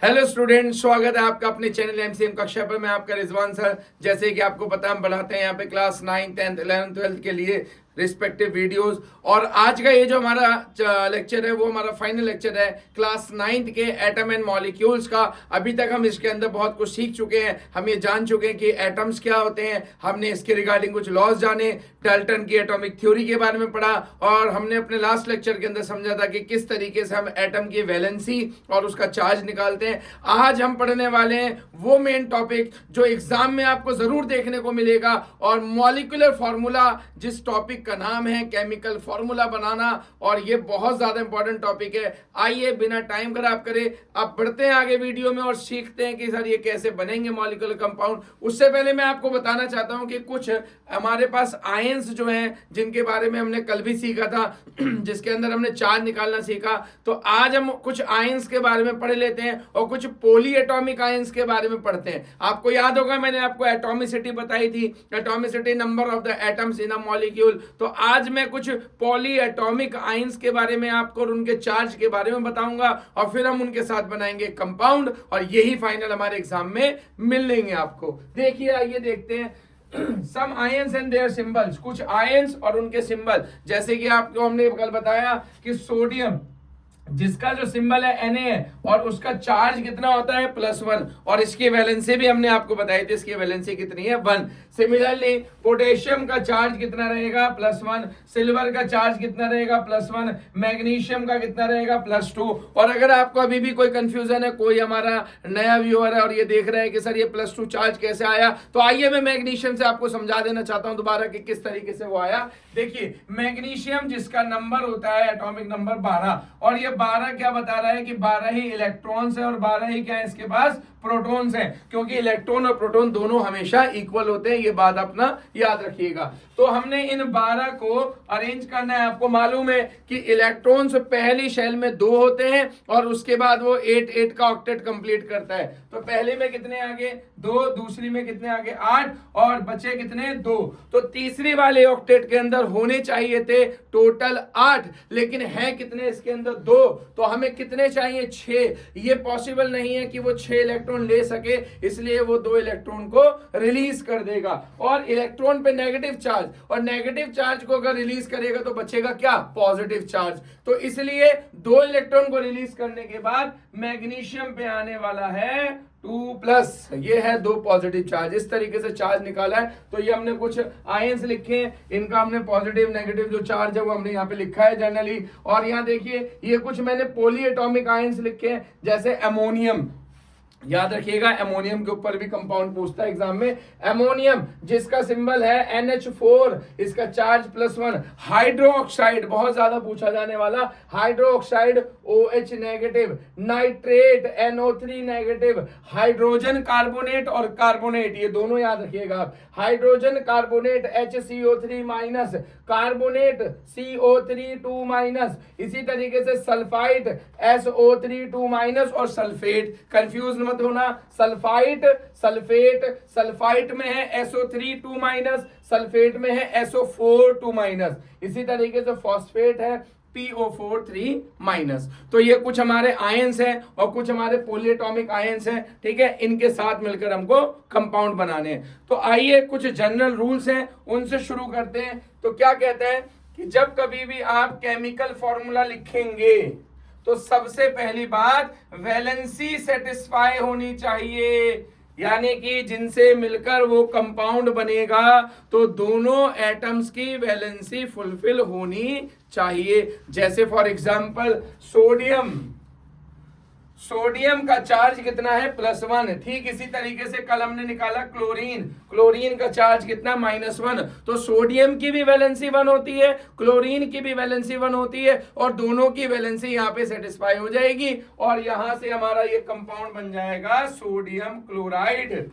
Hello student, स्वागत है आपका अपने चैनल एमसीएम कक्षा पर। मैं आपका रिजवान सर। जैसे कि आपको पता, हम पढ़ाते हैं यहाँ पे क्लास 9, 10, 11, 12 के लिए रिस्पेक्टिव वीडियोस। और आज का ये जो हमारा लेक्चर है वो हमारा फाइनल लेक्चर है क्लास 9 के एटम एंड मॉलिक्यूल्स का। अभी तक हम इसके अंदर बहुत कुछ सीख चुके हैं। हम ये जान चुके हैं कि एटम्स क्या होते हैं, हमने इसके रिगार्डिंग कुछ लॉज जाने, डाल्टन की एटॉमिक थ्योरी के बारे में पढ़ा, और हमने अपने लास्ट लेक्चर के अंदर समझा था कि किस तरीके से हम एटम की वैलेंसी और उसका चार्ज निकालते हैं। आज हम पढ़ने वाले हैं वो मेन टॉपिक जो एग्जाम में आपको जरूर देखने को मिलेगा, और मॉलिक्यूलर फॉर्मूला, जिस टॉपिक का नाम है केमिकल फॉर्मूला बनाना। और ये बहुत ज्यादा इंपॉर्टेंट टॉपिक है। आइए बिना टाइम खराब करे अब बढ़ते हैं आगे वीडियो में और सीखते हैं कि सर ये कैसे बनेंगे मॉलिक्यूलर कंपाउंड। उससे पहले मैं आपको बताना चाहता हूं कि कुछ हमारे पास आयंस जो हैं जिनके बारे में हमने कल भी सीखा था, जिसके अंदर हमने चार्ज निकालना सीखा। तो आज हम कुछ आयंस के बारे में पढ़ लेते हैं और कुछ पॉली एटॉमिक आयंस के बारे में पढ़ते हैं। आपको याद होगा मैंने आपको एटॉमिसिटी बताई थी, atomicity number of the atoms in a molecule. तो आज मैं कुछ पॉली एटॉमिक आयंस के बारे में आपको और उनके चार्ज के बारे में बताऊंगा, और फिर हम उनके साथ बनाएंगे कंपाउंड, और यही फाइनल हमारे एग्जाम में मिल लेंगे आपको। देखिए, आइए देखते हैं सम आयंस एंड देयर सिंबल्स। कुछ आयंस और उनके सिंबल, जैसे कि आपको हमने कल बताया कि सोडियम, जिसका जो सिंबल है Na है, और उसका चार्ज कितना होता है +1, और इसकी वैलेंसी भी हमने आपको बताई थी, इसकी वैलेंसी कितनी है 1। सिमिलरली पोटेशियम का चार्ज कितना रहेगा +1, सिल्वर का चार्ज कितना रहेगा +1, मैग्नीशियम का कितना रहेगा +2। और अगर आपको अभी भी कोई कंफ्यूजन है, कोई हमारा नया व्यूअर है और ये देख रहे हैं कि सर ये +2 चार्ज कैसे आया, तो आइए मैं मैग्नीशियम से आपको समझा देना चाहता हूं दोबारा कि किस तरीके से वो आया। देखिए, मैग्नीशियम जिसका नंबर होता है एटॉमिक नंबर 12, और ये 12 क्या बता रहा है कि 12 ही इलेक्ट्रॉन्स है और 12 ही क्या है इसके पास प्रोटॉन्स हैं, क्योंकि इलेक्ट्रॉन और प्रोटॉन दोनों हमेशा इक्वल होते हैं। ये बात अपना याद रखिएगा। तो हमने इन 12 को अरेंज करना है। आपको मालूम है कि इलेक्ट्रॉन्स पहली शेल में 2 होते हैं और उसके बाद वो 8 का ऑक्टेट कंप्लीट करता है। तो पहले में कितने आगे 2, दूसरी में कितने आगे 8, और बचे कितने 2। तो तीसरी वाले ऑक्टेट के अंदर होने चाहिए थे टोटल 8, लेकिन है कितने इसके अंदर 2। तो हमें कितने चाहिए 6। ये पॉसिबल नहीं है कि वो 6 इलेक्ट्रॉन ले सके, इसलिए वो 2 इलेक्ट्रॉन को रिलीज कर देगा। और इलेक्ट्रॉन पे नेगेटिव चार्ज, और नेगेटिव चार्ज को अगर रिलीज करेगा तो बचेगा क्या पॉजिटिव चार्ज। तो इसलिए 2 इलेक्ट्रॉन को रिलीज करने के बाद मैग्नीशियम पे आने वाला है 2+। ये है 2 पॉजिटिव चार्ज। इस तरीके से चार्ज निकाला है। तो ये हमने कुछ आयंस लिखे हैं, इनका हमने पॉजिटिव नेगेटिव जो चार्ज है वो हमने यहाँ पे लिखा है जनरली। और यहाँ देखिए, ये कुछ मैंने पॉली एटॉमिक आयंस लिखे हैं, जैसे अमोनियम। याद रखिएगा, अमोनियम के ऊपर भी कंपाउंड पूछता है एग्जाम में। अमोनियम जिसका सिंबल है NH4, इसका चार्ज +1। हाइड्रोक्साइड, बहुत ज्यादा पूछा जाने वाला, hydroxide OH negative, nitrate NO3 negative, hydrogen carbonate और कार्बोनेट, ये दोनों याद रखिएगा आप। Hydrogen carbonate HCO3-, carbonate CO3 इसी तरीके से सल्फाइड SO3 और सल्फेट। कंफ्यूज मत होना, सल्फाइट सल्फेट, सल्फाइट में है SO3 सल्फेट में है SO4 इसी तरीके से फॉस्फेट है PO4 तो ये कुछ हमारे आयंस हैं और कुछ हमारे पॉलीएटॉमिक आयंस हैं। ठीक है, इनके साथ मिलकर हमको कंपाउंड बनाने हैं। तो आइए कुछ जनरल रूल्स हैं उनसे शुरू करते हैं। तो क्या कहते हैं कि जब कभी भी आप केमिकल फॉर्मूला लिखेंगे तो सबसे पहली बात वैलेंसी सेटिस्फाई होनी चाहिए, यानी कि जिनसे मिलकर वो कंपाउंड बनेगा तो दोनों एटम्स की वैलेंसी फुलफिल होनी चाहिए। जैसे फॉर एग्जांपल सोडियम का चार्ज कितना है +1। ठीक इसी तरीके से कल हमने निकाला क्लोरीन का चार्ज कितना -1। तो सोडियम की भी वैलेंसी 1 होती है, क्लोरीन की भी वैलेंसी 1 होती है, और दोनों की वैलेंसी यहाँ पे सेटिस्फाई हो जाएगी, और यहां से हमारा ये कंपाउंड बन जाएगा सोडियम क्लोराइड।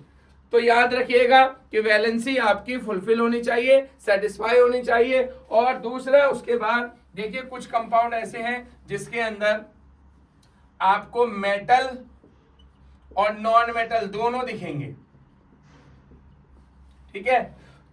तो याद रखिएगा कि वैलेंसी आपकी फुलफिल होनी चाहिए, सेटिस्फाई होनी चाहिए। और दूसरा, उसके बाद देखिए कुछ कंपाउंड ऐसे हैं जिसके अंदर आपको मेटल और नॉन मेटल दोनों दिखेंगे। ठीक है,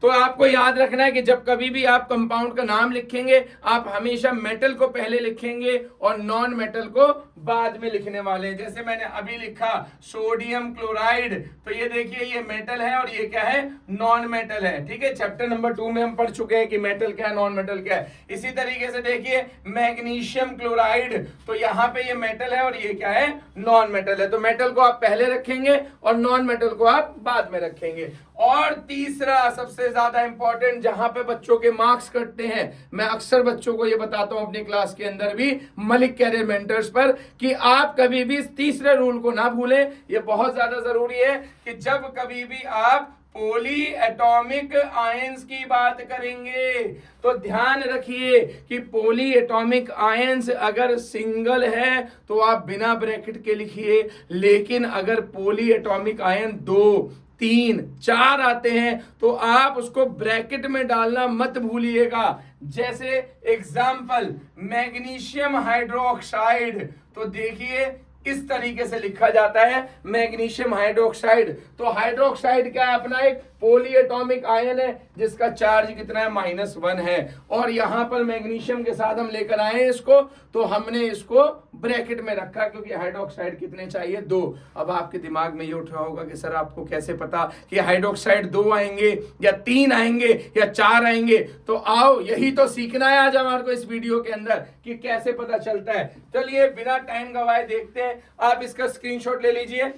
तो आपको याद रखना है कि जब कभी भी आप कंपाउंड का नाम लिखेंगे आप हमेशा मेटल को पहले लिखेंगे और नॉन मेटल को बाद में लिखने वाले हैं। जैसे मैंने अभी लिखा सोडियम क्लोराइड, तो ये देखिए ये मेटल है और ये क्या है, नॉन मेटल है। ठीक है, चैप्टर नंबर 2 में हम पढ़ चुके हैं कि मेटल क्या है, नॉन मेटल क्या है। इसी तरीके से देखिए मैग्नीशियम क्लोराइड, तो यहाँ पे ये मेटल है और ये क्या है, नॉन मेटल है। तो मेटल को आप पहले रखेंगे और नॉन मेटल को आप बाद में रखेंगे। और तीसरा सबसे ज्यादा इंपॉर्टेंट, जहां पे बच्चों के मार्क्स कटते हैं, मैं अक्सर बच्चों को ये बताता हूं अपनी क्लास के अंदर भी, मलिक कैरियर मेंटर्स पर, कि आप कभी भी इस तीसरे रूल को ना भूलें। ये बहुत ज्यादा जरूरी है कि जब कभी भी आप पॉली एटॉमिक आयंस की बात करेंगे तो ध्यान रखिए कि पॉली एटॉमिक आयंस अगर सिंगल है तो आप बिना ब्रैकेट के लिखिए, लेकिन अगर पॉली एटॉमिक आयन 2, 3, 4 आते हैं तो आप उसको ब्रैकेट में डालना मत भूलिएगा। जैसे एग्जाम्पल मैग्नीशियम हाइड्रोक्साइड, तो देखिए इस तरीके से लिखा जाता है मैग्नीशियम हाइड्रोक्साइड। तो हाइड्रोक्साइड क्या है, अपना एक पॉली एटॉमिक आयन है जिसका चार्ज कितना है, -1 है। और यहां पर मैग्नीशियम के साथ हम लेकर आए हैं इसको, तो हमने इसको ब्रैकेट में रखा क्योंकि हाइड्रोक्साइड कितने चाहिए, 2। अब आपके दिमाग में ये उठ रहा होगा कि सर आपको कैसे पता कि हाइड्रोक्साइड 2 आएंगे या 3 आएंगे या 4 आएंगे। तो आओ यही तो सीखना है आज हमारे को इस वीडियो के अंदर कि कैसे पता चलता है। चलिए बिना टाइम गवाए देखते हैं, आप इसका स्क्रीनशॉट ले लीजिए।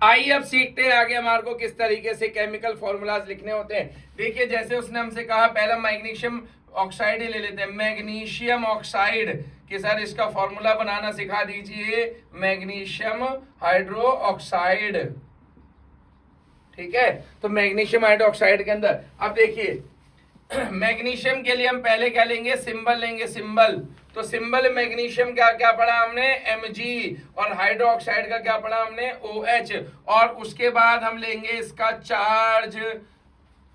आइए अब सीखते हैं आगे हमारे को किस तरीके से केमिकल फॉर्मूलाज लिखने होते हैं। देखिए जैसे उसने हमसे कहा पहला मैग्नीशियम ऑक्साइड ही ले लेते हैं, मैग्नीशियम ऑक्साइड कि सर इसका फॉर्मूला बनाना सिखा दीजिए, मैग्नीशियम हाइड्रो ऑक्साइड। ठीक है, तो मैग्नीशियम हाइड्रो ऑक्साइड के अंदर अब देखिए मैग्नीशियम के लिए हम पहले क्या लेंगे, सिंबल लेंगे, सिंबल। तो सिंबल मैग्नीशियम का क्या पढ़ा हमने, Mg, और हाइड्रोक्साइड का क्या पढ़ा हमने, OH। और उसके बाद हम लेंगे इसका चार्ज।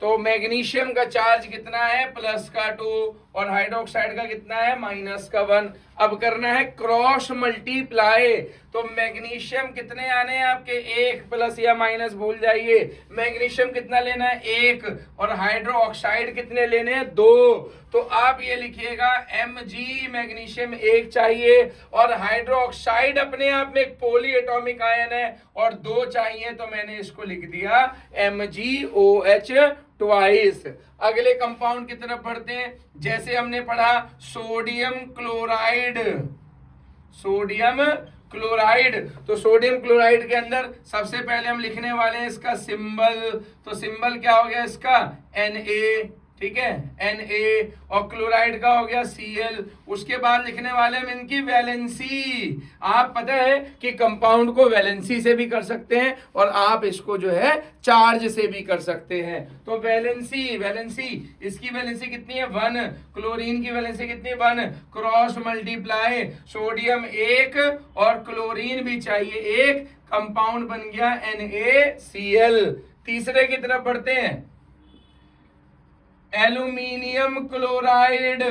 तो मैग्नीशियम का चार्ज कितना है, +2, और हाइड्रोक्साइड का कितना है, -1। अब करना है क्रॉस मल्टीप्लाई। तो मैग्नीशियम कितने आने हैं आपके, 1 प्लस या माइनस भूल जाइए। मैग्नीशियम कितना लेना है, 1, और हाइड्रोक्साइड कितने लेने हैं, 2। तो आप ये लिखिएगा Mg, मैग्नीशियम 1 चाहिए, और हाइड्रोक्साइड अपने आप में एक पॉली एटॉमिक आयन है और 2 चाहिए, तो मैंने इसको लिख दिया MgOH ट्वाइस। अगले कंपाउंड की तरफ बढ़ते हैं। जैसे हमने पढ़ा सोडियम क्लोराइड, सोडियम क्लोराइड। तो सोडियम क्लोराइड के अंदर सबसे पहले हम लिखने वाले हैं इसका सिंबल। तो सिंबल क्या हो गया इसका, Na। ठीक है, Na, और क्लोराइड का हो गया Cl। उसके बाद लिखने वाले हम इनकी वैलेंसी। आप पता है कि कंपाउंड को वैलेंसी से भी कर सकते हैं और आप इसको जो है चार्ज से भी कर सकते हैं। तो वैलेंसी, वैलेंसी इसकी वैलेंसी कितनी है, 1। क्लोरीन की वैलेंसी कितनी है, 1। क्रॉस मल्टीप्लाई, सोडियम 1 और क्लोरीन भी चाहिए 1, कंपाउंड बन गया NaCl। तीसरे की तरफ बढ़ते हैं, एल्यूमिनियम क्लोराइड।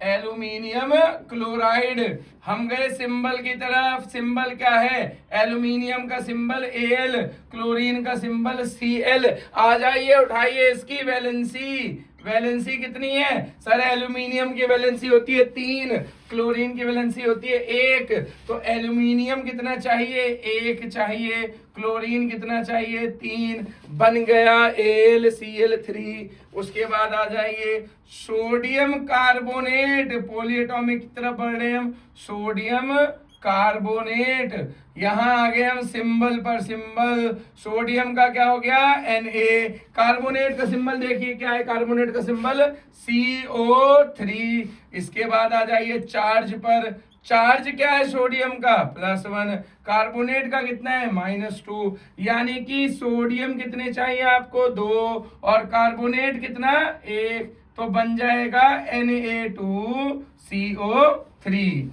एल्यूमिनियम क्लोराइड, हम गए सिंबल की तरफ। सिंबल क्या है, एल्यूमिनियम का सिंबल Al, क्लोरीन का सिंबल Cl। आ जाइए उठाइए इसकी वैलेंसी। वैलेंसी कितनी है सर, एल्यूमिनियम की वैलेंसी होती है 3, क्लोरीन की वैलेंसी होती है 1। तो एल्यूमिनियम कितना चाहिए, 1 चाहिए, क्लोरीन कितना चाहिए, 3। बन गया AlCl3। उसके बाद आ जाइए सोडियम कार्बोनेट, पॉलीएटॉमिक की तरफ बढ़ रहे हैं हम, सोडियम कार्बोनेट। यहां आ गए हम सिंबल पर, सिंबल सोडियम का क्या हो गया, Na। कार्बोनेट का सिंबल देखिए क्या है, कार्बोनेट का सिंबल CO3। इसके बाद आ जाइए चार्ज पर। चार्ज क्या है सोडियम का, +1। कार्बोनेट का कितना है, -2। यानी कि सोडियम कितने चाहिए आपको, 2, और कार्बोनेट कितना, 1। तो बन जाएगा Na2CO3।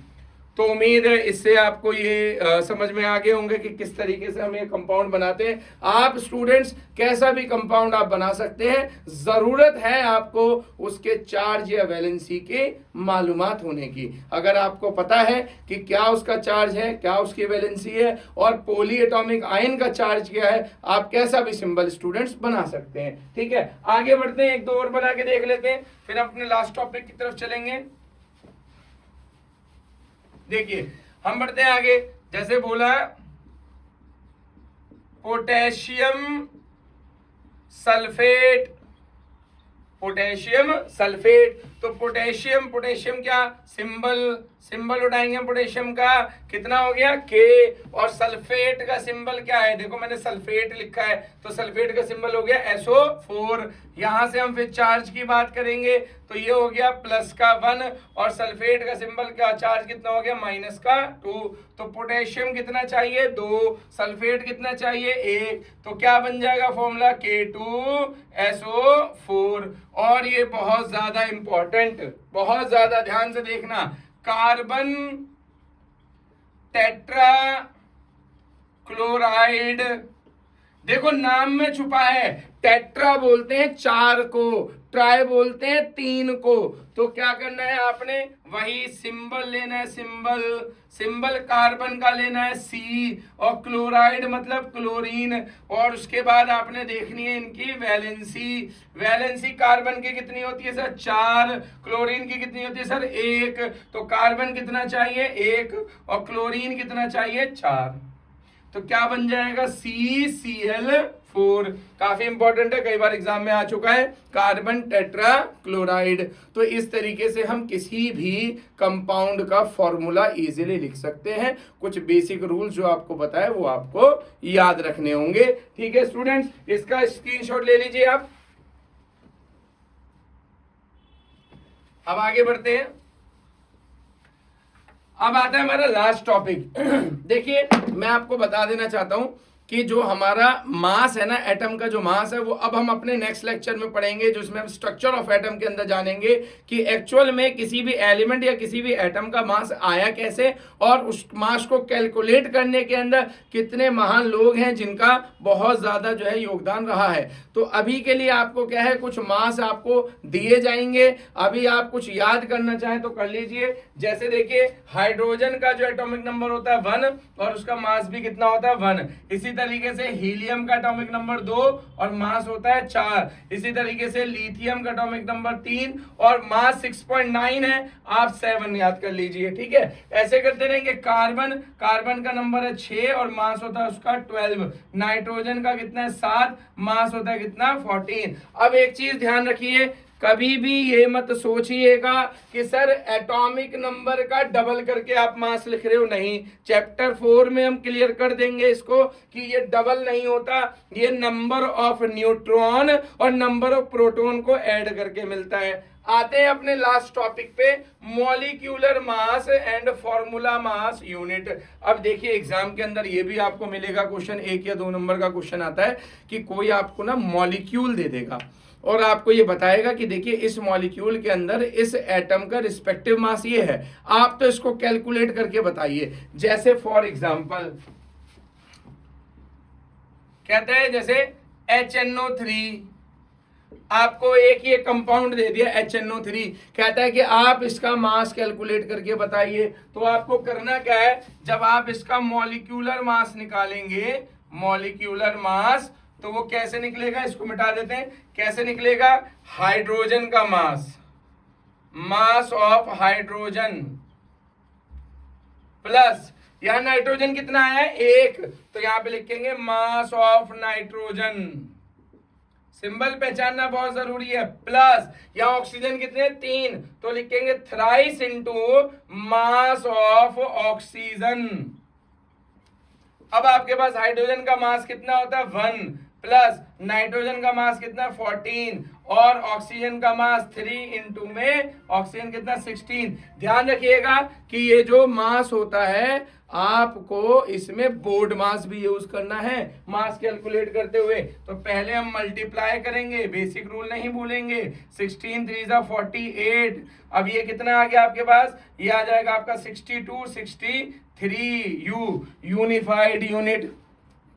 तो उम्मीद है इससे आपको ये समझ में आ गए होंगे कि किस तरीके से हम ये कंपाउंड बनाते हैं। आप स्टूडेंट्स कैसा भी कंपाउंड आप बना सकते हैं, जरूरत है आपको उसके चार्ज या वैलेंसी के मालूमात होने की। अगर आपको पता है कि क्या उसका चार्ज है, क्या उसकी वैलेंसी है और पॉली एटॉमिक आयन का चार्ज क्या है, आप कैसा भी सिंबल स्टूडेंट्स बना सकते हैं। ठीक है, आगे बढ़ते हैं, एक दो और बना के देख लेते हैं, फिर अपने लास्ट टॉपिक की तरफ चलेंगे। देखिए हम बढ़ते हैं आगे, जैसे बोला पोटेशियम सल्फेट, पोटेशियम सल्फेट। तो पोटेशियम, पोटेशियम क्या सिंबल उठाएंगे पोटेशियम का, कितना हो गया K, और सल्फेट का सिंबल क्या है, देखो मैंने सल्फेट लिखा है, तो सल्फेट का सिंबल हो गया SO4। यहां से हम फिर चार्ज की बात करेंगे, तो ये हो गया प्लस का 1, और सल्फेट का सिंबल क्या, चार्ज कितना हो गया माइनस का 2। तो पोटेशियम कितना चाहिए 2, सल्फेट कितना चाहिए 1, तो क्या बन जाएगा फॉर्मूला K2SO4। और ये बहुत ज्यादा इंपॉर्टेंट, बहुत ज्यादा ध्यान से देखना, कार्बन टेट्रा क्लोराइड, देखो नाम में छुपा है, टेट्रा बोलते हैं 4 को, ट्राई बोलते हैं 3 को। तो क्या करना है आपने, वही सिंबल लेना है, सिंबल कार्बन का लेना है C, और क्लोराइड मतलब क्लोरीन, और उसके बाद आपने देखनी है इनकी वैलेंसी कार्बन की कितनी होती है सर 4, क्लोरीन की कितनी होती है सर 1, तो कार्बन कितना चाहिए 1 और क्लोरीन कितना चाहिए 4, तो क्या बन जाएगा CCl4। काफी इंपॉर्टेंट है, कई बार एग्जाम में आ चुका है, कार्बन टेट्रा क्लोराइड। तो इस तरीके से हम किसी भी कंपाउंड का फॉर्मूला इजीली लिख सकते हैं। कुछ बेसिक रूल जो आपको बताए वो आपको याद रखने होंगे। ठीक है स्टूडेंट्स, इसका स्क्रीनशॉट ले लीजिए आप। अब आगे बढ़ते हैं, अब आता है हमारा लास्ट टॉपिक। देखिए मैं आपको बता देना चाहता हूं कि जो हमारा मास है ना, एटम का जो मास है, वो अब हम अपने नेक्स्ट लेक्चर में पढ़ेंगे, जिसमें हम स्ट्रक्चर ऑफ एटम के अंदर जानेंगे कि एक्चुअल में किसी भी एलिमेंट या किसी भी एटम का मास आया कैसे, और उस मास को कैलकुलेट करने के अंदर कितने महान लोग हैं जिनका बहुत ज्यादा जो है योगदान रहा है। तो अभी के लिए आपको क्या है, कुछ मास आपको दिए जाएंगे, अभी आप कुछ याद करना चाहें तो कर लीजिए। जैसे देखिए हाइड्रोजन का जो एटॉमिक नंबर होता है 1 और उसका मास भी कितना होता है 1। इसी तरीके से हीलियम का एटॉमिक नंबर 2 और मास होता है 4। इसी तरीके से लिथियम का एटॉमिक नंबर 3 और मास 6.9 है, आप 7 याद कर लीजिए। ठीक है, ऐसे करते रहेंगे। कार्बन का नंबर है 6 और मास होता है उसका 12। नाइट्रोजन का कितना है 7, मास होता है कितना 14। अब एक चीज ध्यान रखिए, कभी भी ये मत सोचिएगा कि सर एटॉमिक नंबर का डबल करके आप मास लिख रहे हो, नहीं। चैप्टर 4 में हम क्लियर कर देंगे इसको कि ये डबल नहीं होता, ये नंबर ऑफ न्यूट्रॉन और नंबर ऑफ प्रोटॉन को ऐड करके मिलता है। आते हैं अपने लास्ट टॉपिक पे, molecular mass and formula mass unit. अब देखिए एग्जाम के अंदर ये भी आपको मिलेगा क्वेश्चन, 1 या 2 नंबर का क्वेश्चन आता है कि कोई आपको ना मॉलिक्यूल दे देगा और आपको ये बताएगा कि देखिए इस मॉलिक्यूल के अंदर इस एटम का रिस्पेक्टिव मास ये है, आप तो इसको कैलकुलेट करके बताइए। जैसे फॉर एग्जांपल कहते हैं जैसे HNO3, आपको एक ये कंपाउंड दे दिया HNO3, कहता है कि आप इसका मास कैलकुलेट करके बताइए। तो आपको करना क्या है, जब आप इसका मॉलिक्यूलर मास निकालेंगे, मॉलिक्यूलर मास, तो वो कैसे निकलेगा, इसको मिटा देते हैं, कैसे निकलेगा, हाइड्रोजन का मास ऑफ हाइड्रोजन प्लस, यहां नाइट्रोजन कितना है 1, तो यहां पे लिखेंगे मास ऑफ नाइट्रोजन, सिंबल पहचानना बहुत जरूरी है, प्लस यहां ऑक्सीजन कितने 3, तो लिखेंगे thrice into mass of oxygen. अब आपके पास हाइड्रोजन का मास कितना होता है 1, प्लस नाइट्रोजन का मास कितना 14 और ऑक्सीजन का मास 3 इंटू में ऑक्सीजन कितना 16। ध्यान रखिएगा कि ये जो मास होता है आपको इसमें बोर्ड मास भी यूज करना है मास कैलकुलेट करते हुए। तो पहले हम मल्टीप्लाई करेंगे, बेसिक रूल नहीं भूलेंगे। 16 3 जा 48। अब ये कितना आ गया आपके पास, ये आ जाएगा आपका 62 63 unified unit.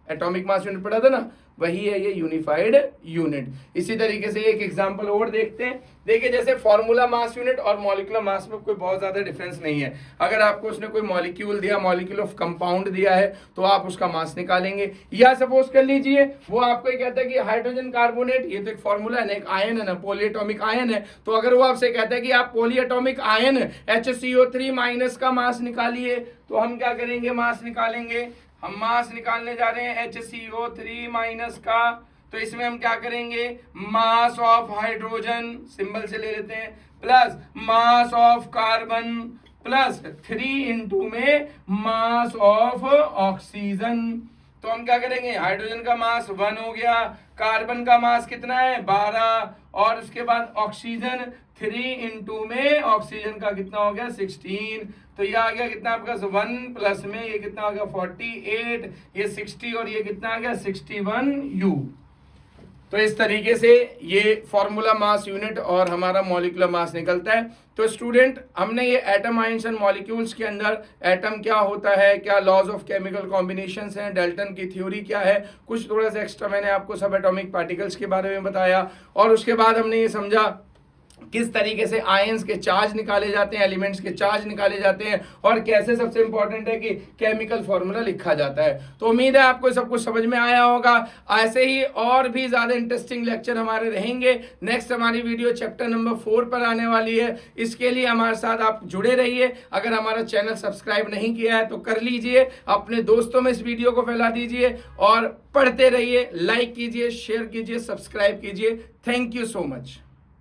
Atomic mass unit पढ़ा था ना, वही है ये यूनिफाइड यूनिट। इसी तरीके से एक एग्जांपल और देखते हैं। देखिए जैसे फॉर्मूला मास यूनिट और मॉलिक्यूलर मास में कोई बहुत ज्यादा डिफरेंस नहीं है। अगर आपको उसने कोई मॉलिक्यूल दिया, मॉलिक्यूल ऑफ कंपाउंड दिया है, तो आप उसका मास निकालेंगे। या सपोज कर लीजिए वो आपको कहता है कि हाइड्रोजन कार्बोनेट, ये तो एक फॉर्मूला है ना, एक आयन है ना, पॉलीएटॉमिक आयन है। तो अगर वो आपसे कहता है कि आप पॉलीएटॉमिक आयन HCO3 माइनस का मास निकालिए, तो हम क्या करेंगे, मास निकालेंगे। हम मास निकालने जा रहे हैं HCO3 माइनस का। तो इसमें हम क्या करेंगे, मास ऑफ हाइड्रोजन सिंबल से ले लेते हैं, plus mass of carbon plus 3 into में मास ऑफ ऑक्सीजन। तो हम क्या करेंगे, हाइड्रोजन का मास 1 हो गया, कार्बन का मास कितना है 12, और उसके बाद ऑक्सीजन 3 इंटू में ऑक्सीजन का कितना हो गया 16। तो ये आ गया कितना आपका 1 प्लस में ये कितना आ गया 48, ये 60 और ये कितना आ गया 61 U। तो इस तरीके से ये फॉर्मूला मास यूनिट और हमारा मॉलिक्यूलर मास निकलता है। तो स्टूडेंट हमने ये एटम आयंस एंड मॉलिक्यूल्स के अंदर एटम क्या होता है, क्या लॉज ऑफ केमिकल कॉम्बिनेशंस हैं, डाल्टन की थ्योरी क्या है, कुछ थोड़ा सा एक्स्ट्रा मैंने आपको सब एटॉमिक पार्टिकल्स के बारे में बताया। और उसके बाद हमने ये समझा किस तरीके से आयंस के चार्ज निकाले जाते हैं, एलिमेंट्स के चार्ज निकाले जाते हैं, और कैसे सबसे इंपॉर्टेंट है कि केमिकल फॉर्मूला लिखा जाता है। तो उम्मीद है आपको सब कुछ समझ में आया होगा। ऐसे ही और भी ज्यादा इंटरेस्टिंग लेक्चर हमारे रहेंगे। नेक्स्ट हमारी वीडियो चैप्टर नंबर 4 पर आने वाली है। इसके लिए हमारे साथ आप जुड़े रहिए। अगर हमारा चैनल सब्सक्राइब नहीं किया है तो कर लीजिए, अपने दोस्तों में इस वीडियो को फैला दीजिए और पढ़ते रहिए। लाइक कीजिए, शेयर कीजिए, सब्सक्राइब कीजिए। Thank you so much.